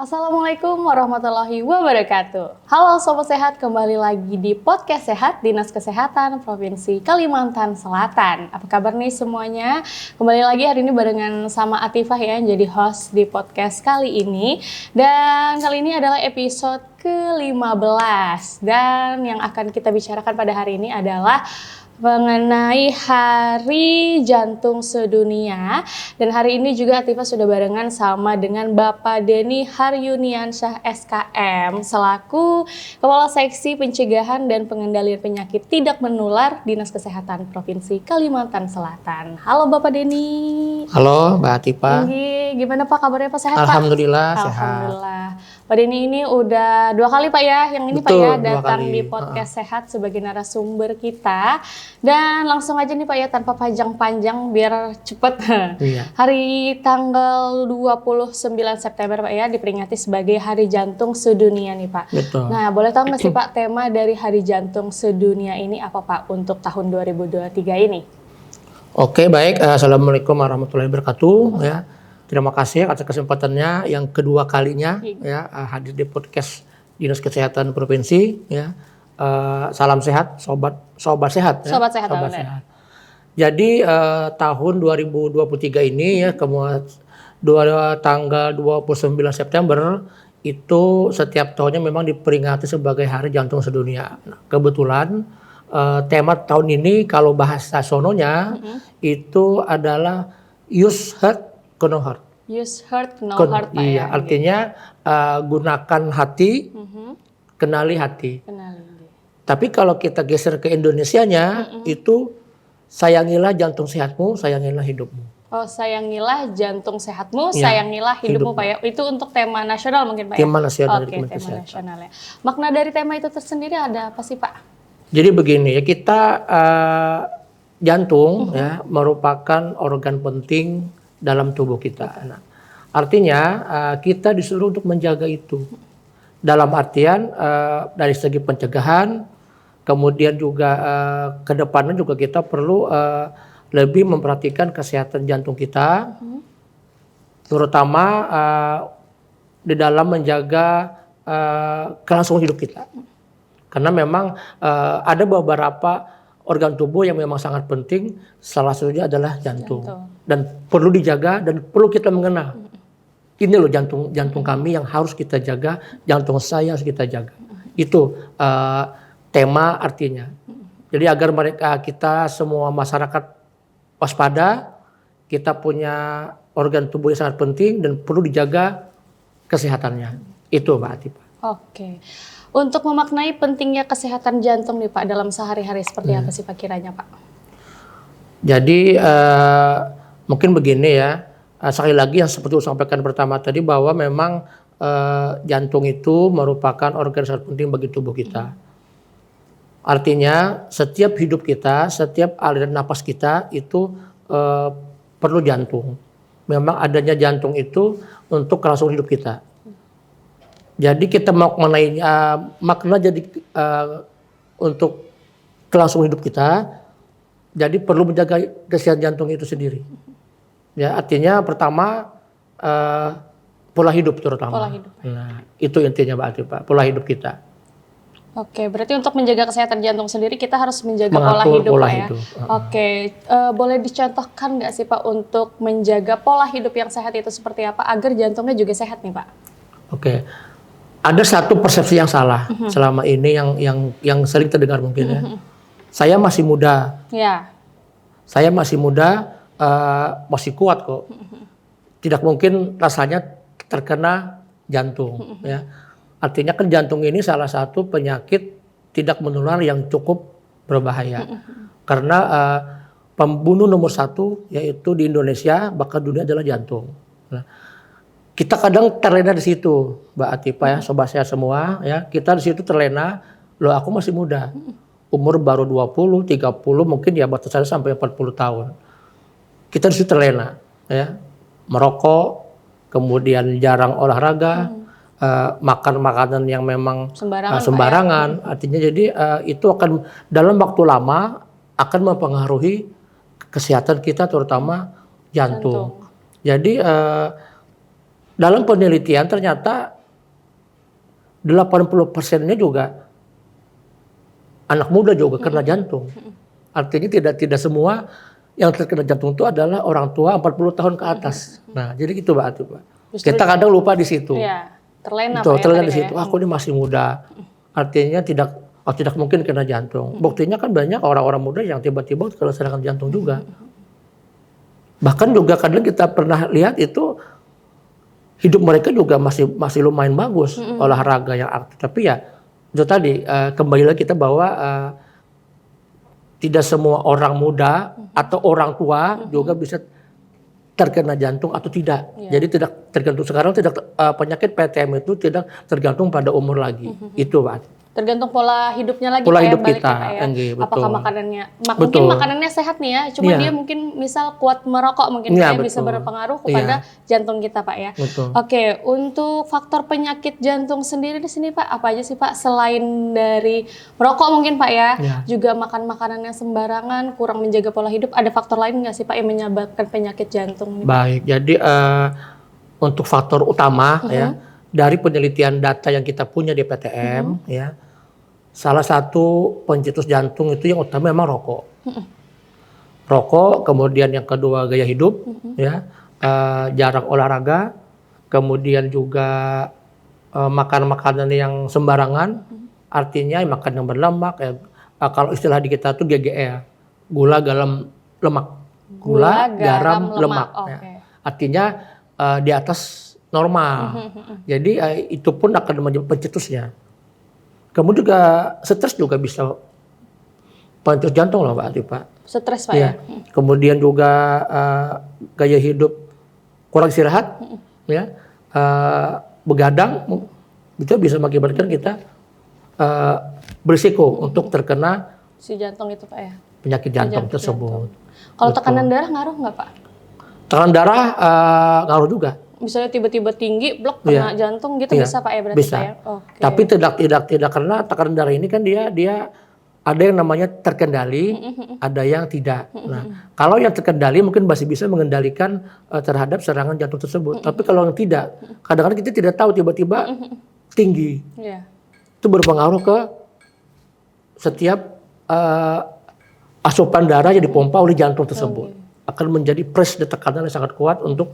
Assalamualaikum warahmatullahi wabarakatuh. Halo Sobat Sehat, kembali lagi di Podcast Sehat Dinas Kesehatan Provinsi Kalimantan Selatan. Apa kabar nih semuanya? Kembali lagi hari ini barengan sama Atifah ya, jadi host di podcast kali ini. Dan kali ini adalah episode ke-15. Dan yang akan kita bicarakan pada hari ini adalah mengenai Hari Jantung Sedunia. Dan hari ini juga Atifah sudah barengan sama dengan Bapak Denny Haryuniansyah SKM selaku Kepala Seksi Pencegahan dan Pengendalian Penyakit Tidak Menular Dinas Kesehatan Provinsi Kalimantan Selatan. Halo Bapak Denny. Halo Mbak Atifah. Gimana Pak kabarnya Pak, sehat Pak? Alhamdulillah sehat. Alhamdulillah. Pak Denny ini udah 2 kali Pak ya, yang ini Betul, Pak ya datang di podcast Sehat sebagai narasumber kita. Dan langsung aja nih Pak ya, tanpa panjang-panjang biar cepet. Iya. Hari tanggal 29 September Pak ya diperingati sebagai Hari Jantung Sedunia nih Pak. Betul. Nah, boleh tahu nggak sih Pak tema dari Hari Jantung Sedunia ini apa Pak untuk tahun 2023 ini? Oke, baik. Assalamualaikum warahmatullahi wabarakatuh. Ya. Terima kasih atas kesempatannya yang kedua kalinya ya hadir di podcast Dinas Kesehatan Provinsi ya. Salam sehat sobat sehat ya. Sobat sehat. Jadi tahun 2023 ini ya tanggal 29 September itu setiap tahunnya memang diperingati sebagai Hari Jantung Sedunia. Nah, kebetulan tema tahun ini kalau bahasa sononya itu adalah Use Heart No Heart. Use Heart No Heart Pak iya, ya. artinya gunakan hati, kenali hati. Tapi kalau kita geser ke Indonesianya itu sayangilah jantung sehatmu, sayangilah hidupmu. Oh, sayangilah jantung sehatmu, sayangilah hidupmu Pak ya. Itu untuk tema nasional mungkin Pak ya? Tema nasional. Oke, tema nasional ya. Makna dari tema itu tersendiri ada apa sih Pak? Jadi begini ya, kita jantung ya merupakan organ penting dalam tubuh kita. Nah, artinya kita disuruh untuk menjaga itu. Dalam artian dari segi pencegahan, kemudian juga ke depannya juga kita perlu lebih memperhatikan kesehatan jantung kita, terutama di dalam menjaga kelangsungan hidup kita. Karena memang ada beberapa organ tubuh yang memang sangat penting, salah satunya adalah jantung. Dan perlu dijaga dan perlu kita mengenal. Ini loh jantung kami yang harus kita jaga, jantung saya harus kita jaga. Itu tema artinya. Jadi agar kita semua masyarakat waspada, kita punya organ tubuh yang sangat penting dan perlu dijaga kesehatannya. Itu Mbak Atifah. Oke. Untuk memaknai pentingnya kesehatan jantung nih Pak dalam sehari-hari seperti apa sih Pak kiranya Pak? Jadi mungkin begini ya, sekali lagi yang seperti saya sampaikan pertama tadi bahwa memang jantung itu merupakan organ sangat penting bagi tubuh kita. Artinya setiap hidup kita, setiap aliran napas kita itu perlu jantung. Memang adanya jantung itu untuk kelangsungan hidup kita. Jadi kita mengenai makna jadi untuk kelangsungan hidup kita, jadi perlu menjaga kesehatan jantung itu sendiri. Ya, artinya pertama pola hidup terutama. Pola hidup. Nah, itu intinya Mbak Atifah, pola hidup kita. Oke, berarti untuk menjaga kesehatan jantung sendiri kita harus menjaga pola hidup Pak ya. Oke, boleh dicontohkan nggak sih Pak untuk menjaga pola hidup yang sehat itu seperti apa agar jantungnya juga sehat nih Pak? Oke. Ada satu persepsi yang salah selama ini yang sering terdengar mungkin ya. Saya masih muda. Ya. Saya masih muda, masih kuat kok. Tidak mungkin rasanya terkena jantung ya. Artinya kan jantung ini salah satu penyakit tidak menular yang cukup berbahaya. Karena pembunuh nomor 1 yaitu di Indonesia bahkan dunia adalah jantung. Nah, kita kadang terlena di situ, Mbak Atifah ya, sobat saya semua ya. Kita di situ terlena, loh aku masih muda. Umur baru 20, 30, mungkin ya batasannya sampai 40 tahun. Kita di situ terlena ya. Merokok, kemudian jarang olahraga, makan makanan yang memang sembarangan. Artinya jadi itu akan dalam waktu lama akan mempengaruhi kesehatan kita terutama jantung. Jadi dalam penelitian ternyata 80%-nya juga anak muda juga kena jantung. Artinya tidak semua yang terkena jantung itu adalah orang tua 40 tahun ke atas. Nah, jadi gitu Pak. Justru Kita kadang lupa di situ. Iya, terlena Betul, Pak ya terlena tadi, di Pak, situ. ya. Aku ini masih muda. Artinya tidak mungkin kena jantung. Buktinya kan banyak orang-orang muda yang tiba-tiba kena serangan jantung juga. Bahkan juga kadang kita pernah lihat itu hidup mereka juga masih lumayan bagus, olahraga yang aktif. Tapi ya itu tadi kembali lagi kita bahwa tidak semua orang muda atau orang tua juga bisa terkena jantung atau tidak. Jadi tidak tergantung sekarang penyakit PTM itu tidak tergantung pada umur lagi. Itu Pak. Tergantung pola hidupnya lagi Pola Pak, hidup ya, balik kita, ya, Pak, ya. betul. Apakah makanannya mungkin Betul. makanannya sehat nih ya, cuma Iya. dia mungkin misal kuat merokok mungkin Iya, Pak, ya, bisa betul. berpengaruh kepada jantung kita Pak ya. Betul. Oke, untuk faktor penyakit jantung sendiri di sini Pak, apa aja sih Pak selain dari merokok mungkin Pak ya, Iya. juga makan makanan yang sembarangan, kurang menjaga pola hidup, ada faktor lain nggak sih Pak yang menyebabkan penyakit jantung ini? Baik, jadi untuk faktor utama ya dari penelitian data yang kita punya di PTM ya, salah satu pencetus jantung itu yang utama memang rokok. Rokok, kemudian yang kedua gaya hidup, ya, jarang olahraga, kemudian juga makan makanan yang sembarangan, artinya makan yang berlemak, ya, kalau istilah di kita tuh GGE, gula, garam, lemak. Gula, garam, lemak. Ya. Oke. Artinya di atas normal. Jadi itu pun akan menjadi pencetusnya. Kemudian juga stres juga bisa pencetus jantung loh Pak. Stres Pak ya. Kemudian juga gaya hidup kurang istirahat, ya, begadang, itu bisa mengakibatkan kita berisiko untuk terkena Si jantung itu Pak ya. penyakit jantung tersebut. Kalau tekanan darah ngaruh nggak Pak? Tekanan darah ngaruh juga. Misalnya tiba-tiba tinggi, blok kena jantung gitu bisa Pak ya berarti bisa. Pak ya? Oke. Tapi tidak karena tekanan darah ini kan dia ada yang namanya terkendali, ada yang tidak. Nah, kalau yang terkendali mungkin masih bisa mengendalikan terhadap serangan jantung tersebut. Tapi kalau yang tidak, kadang-kadang kita tidak tahu tiba-tiba tinggi. Iya. Itu berpengaruh ke setiap asupan darah yang dipompa oleh jantung tersebut. Akan menjadi press tekanan yang sangat kuat untuk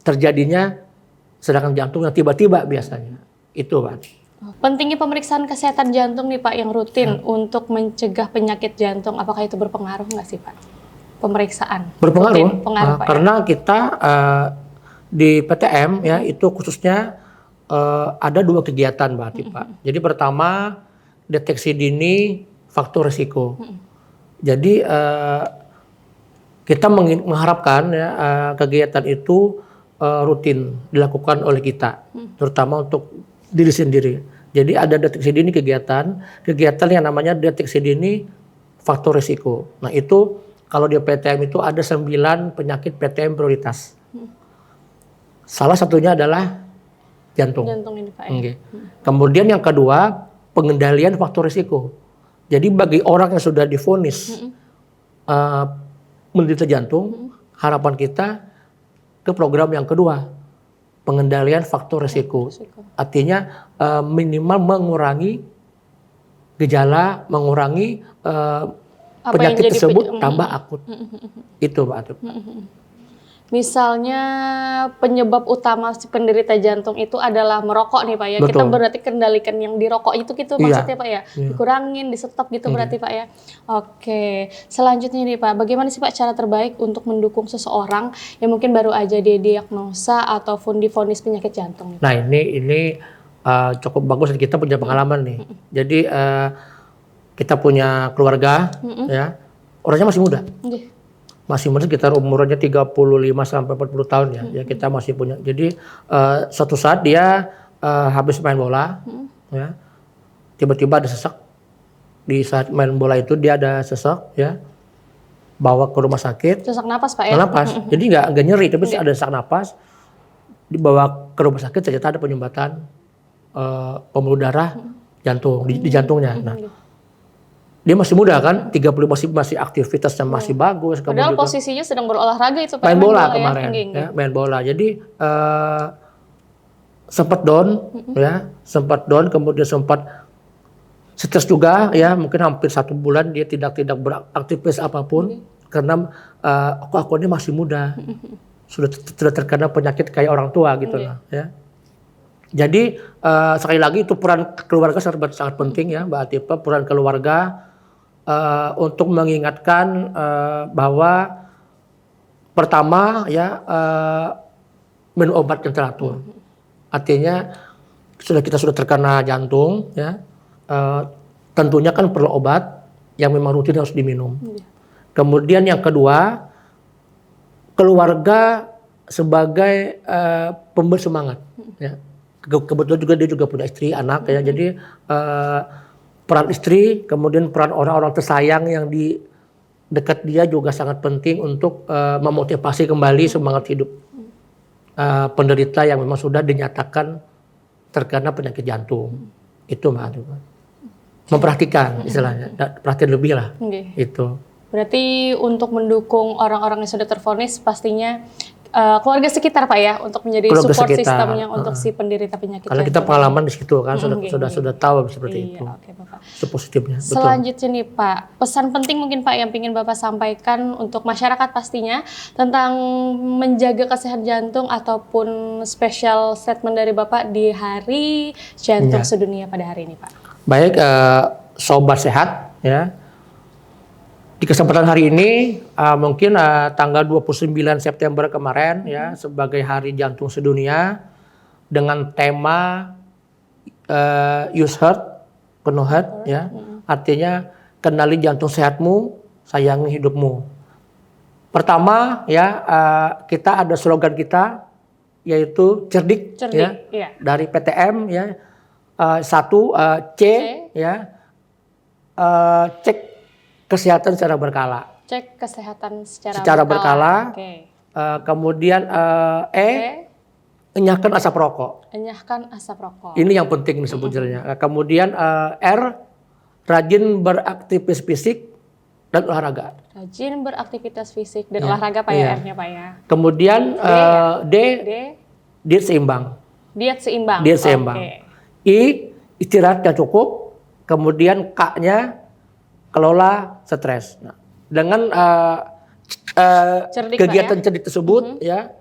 terjadinya serangan jantung yang tiba-tiba biasanya. Itu Pak. Pentingnya pemeriksaan kesehatan jantung nih Pak yang rutin untuk mencegah penyakit jantung, apakah itu berpengaruh nggak sih Pak? Pemeriksaan. Berpengaruh. Rutin, pengaruh, Pak, karena kita di PTM ya itu khususnya ada 2 kegiatan Pak. Jadi pertama deteksi dini faktor risiko. Jadi kita mengharapkan ya kegiatan itu rutin dilakukan oleh kita, terutama untuk diri sendiri. Jadi ada deteksi dini kegiatan yang namanya deteksi dini faktor risiko. Nah itu kalau di PTM itu ada 9 penyakit PTM prioritas. Salah satunya adalah jantung. Jantung ini Pak. Okay. Kemudian yang kedua pengendalian faktor risiko. Jadi bagi orang yang sudah divonis menderita jantung, harapan kita ke program yang kedua, pengendalian faktor risiko. Artinya minimal mengurangi gejala, mengurangi penyakit tersebut tambah akut. Itu Pak. Misalnya penyebab utama si penderita jantung itu adalah merokok nih Pak ya. Betul. Kita berarti kendalikan yang dirokok itu gitu maksudnya Pak ya. Dikurangin, di stop gitu berarti Pak ya. Oke. Selanjutnya nih Pak, bagaimana sih Pak cara terbaik untuk mendukung seseorang yang mungkin baru aja didiagnosa ataupun divonis penyakit jantung? Nah ini cukup bagus, kita punya pengalaman nih. Jadi kita punya keluarga ya, orangnya masih muda. Masih muda sekitar umurnya 35 sampai 40 tahun ya. Ya kita masih punya. Jadi suatu saat dia habis main bola ya. Tiba-tiba ada sesak. Di saat main bola itu dia ada sesak ya. Bawa ke rumah sakit. Sesak napas Pak ya? Napas. Jadi enggak nyeri tapi ada sesak napas. Dibawa ke rumah sakit ternyata ada penyumbatan pembuluh darah jantung di jantungnya. Nah, dia masih muda kan, 30 masih aktivitasnya masih bagus. Padahal posisinya sedang berolahraga itu Pak. Main bola kemarin, ya, main bola. Jadi sempat down, ya, sempat down, kemudian sempat stres juga, ya, mungkin hampir 1 bulan dia tidak beraktivitas apapun karena aku ini masih muda, sudah terkena penyakit kayak orang tua gitu lah, ya. Jadi sekali lagi itu peran keluarga sangat penting ya Mbak Atifa, peran keluarga untuk mengingatkan bahwa pertama ya minum obat yang teratur. Artinya kita sudah terkena jantung ya, tentunya kan perlu obat yang memang rutin harus diminum. Kemudian yang kedua, keluarga sebagai pemberi semangat ya. Kebetulan juga dia juga punya istri, anak ya. Jadi peran istri, kemudian peran orang-orang tersayang yang di dekat dia juga sangat penting untuk memotivasi kembali semangat hidup penderita yang memang sudah dinyatakan terkena penyakit jantung. Itu memperhatikan istilahnya, perhatian lebih lah. Itu. Berarti untuk mendukung orang-orang yang sudah tervonis pastinya keluarga sekitar Pak ya, untuk menjadi keluarga support sistemnya untuk si penderita penyakit karena kita pengalaman di situ kan, sudah tahu seperti itu. Oke, Bapak. Itu positifnya. Selanjutnya nih Pak, pesan penting mungkin Pak yang ingin Bapak sampaikan untuk masyarakat pastinya tentang menjaga kesehatan jantung ataupun special statement dari Bapak di Hari Jantung Sedunia pada hari ini Pak. Baik, sobat sehat ya. Di kesempatan hari ini mungkin tanggal 29 September kemarin ya, sebagai Hari Jantung Sedunia dengan tema Use Heart, Penuh Heart ya. Artinya kenali jantung sehatmu, sayangi hidupmu. Pertama ya, kita ada slogan kita yaitu cerdik ya, dari PTM ya. Satu C ya, cek kesehatan secara berkala. Cek kesehatan secara berkala. Kemudian enyahkan asap rokok. Enyahkan asap rokok. Ini yang penting sebetulnya. Kemudian R, rajin beraktivitas fisik dan olahraga. Rajin beraktivitas fisik dan olahraga Pak ya, R-nya Pak ya. Kemudian D, diet seimbang. Diet seimbang. Diet seimbang. I, istirahat yang cukup. Kemudian K-nya kelola stres. Nah, dengan kegiatan cerdik tersebut ya,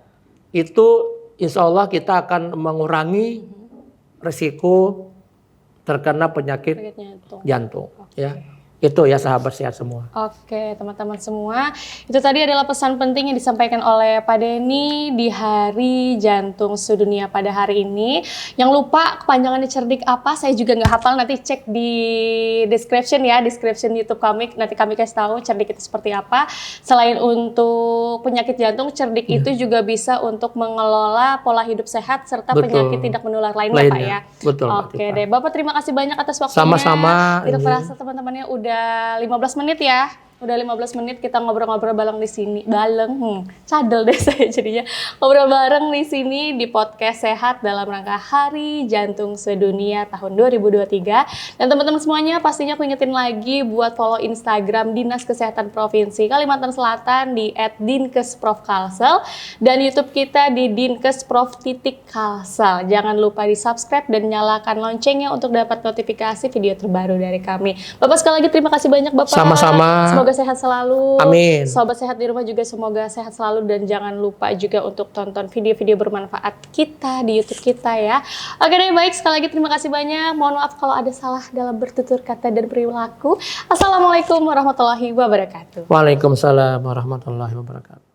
itu insya Allah kita akan mengurangi risiko terkena penyakit jantung. Ya. Itu ya sahabat sehat semua. Oke teman-teman semua, itu tadi adalah pesan penting yang disampaikan oleh Pak Denny di Hari Jantung Sedunia pada hari ini. Yang lupa kepanjangannya cerdik apa, saya juga nggak hafal, nanti cek di description ya, description YouTube kami, nanti kami kasih tahu cerdik itu seperti apa. Selain untuk penyakit jantung, cerdik itu juga bisa untuk mengelola pola hidup sehat serta penyakit tidak menular lainnya Pak ya. Betul. Oke deh, Bapak terima kasih banyak atas waktunya. Sama-sama. Kita perasa teman-temannya udah 15 menit ya. Udah 15 menit kita ngobrol-ngobrol bareng di sini. Cadel deh saya jadinya. Ngobrol bareng di sini di podcast Sehat dalam rangka Hari Jantung Sedunia tahun 2023. Dan teman-teman semuanya pastinya aku ingetin lagi buat follow Instagram Dinas Kesehatan Provinsi Kalimantan Selatan di @dinkesprofkalsel dan YouTube kita di dinkesprof.kalsel. Jangan lupa di-subscribe dan nyalakan loncengnya untuk dapat notifikasi video terbaru dari kami. Bapak sekali lagi terima kasih banyak Bapak. Sama-sama. Semoga sehat selalu. Amin. Sobat sehat di rumah juga semoga sehat selalu dan jangan lupa juga untuk tonton video-video bermanfaat kita di YouTube kita ya. Oke deh, baik, sekali lagi terima kasih banyak. Mohon maaf kalau ada salah dalam bertutur kata dan perilaku. Assalamualaikum warahmatullahi wabarakatuh. Waalaikumsalam warahmatullahi wabarakatuh.